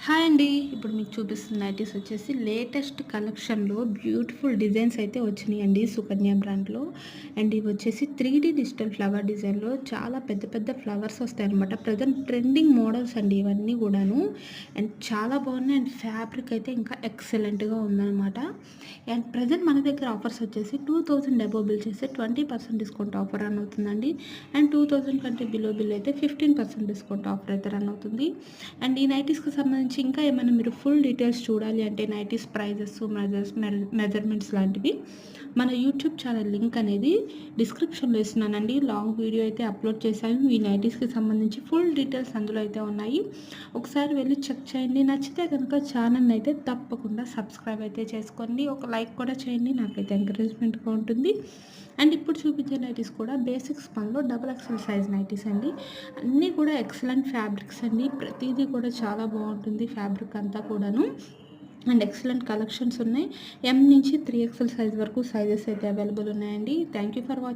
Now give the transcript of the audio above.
Hi అండి. ఇప్పుడు మీకు చూపిస్తున్న నైటీస్ వచ్చేసి లేటెస్ట్ కలెక్షన్‌లో బ్యూటిఫుల్ డిజైన్స్ అయితే వచ్చినాయండి సుకన్య బ్రాండ్‌లో. అండ్ ఇవి వచ్చేసి 3D డిజిటల్ ఫ్లవర్ డిజైన్‌లో చాలా పెద్ద పెద్ద ఫ్లవర్స్ వస్తాయన్నమాట. ప్రెజెంట్ ట్రెండింగ్ మోడల్స్ అండి ఇవన్నీ గూడాను. అండ్ చాలా బాగున్నాయి. అండ్ ఫ్యాబ్రిక్ అయితే ఇంకా ఎక్సలెంట్‌గా ఉందన్నమాట. అండ్ ప్రెజెంట్ మన దగ్గర ఆఫర్స్ వచ్చేసి 2000 అబోవ్ బిల్ చేస్తే 20% డిస్కౌంట్ ఆఫర్ రన్ అవుతుందండి. అండ్ 2000 కంటే బిలో బిల్ అయితే 15% డిస్కౌంట్ ఆఫర్ అయితే రన్ అవుతుంది. అండ్ ఈ నైటీస్‌కి సంబంధించి ఇంకా ఏమైనా మీరు ఫుల్ డీటెయిల్స్ చూడాలి అంటే నైటీస్ ప్రైజెస్, మెజర్మెంట్స్ లాంటివి మన యూట్యూబ్ ఛానల్ లింక్ అనేది డిస్క్రిప్షన్‌లో ఇస్తున్నానండి. లాంగ్ వీడియో అయితే అప్లోడ్ చేశాను. ఈ నైటీస్‌కి సంబంధించి ఫుల్ డీటెయిల్స్ అందులో అయితే ఉన్నాయి. ఒకసారి వెళ్లి చెక్ చేయండి. నచ్చితే గనుక ఛానల్‌ని అయితే తప్పకుండా సబ్స్క్రైబ్ అయితే చేసుకోండి. ఒక లైక్ కూడా చేయండి. నాకైతే ఎంకరేజ్‌మెంట్‌గా ఉంటుంది. అండ్ ఇప్పుడు చూపించే నైటీస్ కూడా బేసిక్ స్పన్‌లో డబుల్ ఎక్సెల్ సైజ్ నైటీస్ అండి. అన్నీ కూడా ఎక్సలెంట్ ఫ్యాబ్రిక్స్ అండి. ప్రతీదీ కూడా చాలా బాగుంటుంది ఫ్యాబ్రిక్ అంతా కూడాను. అండ్ ఎక్సలెంట్ కలెక్షన్స్ ఉన్నాయి. ఎం నుంచి 3 ఎక్సెల్ సైజ్ వరకు సైజెస్ అయితే అవైలబుల్ ఉన్నాయండి. Thank you for watching.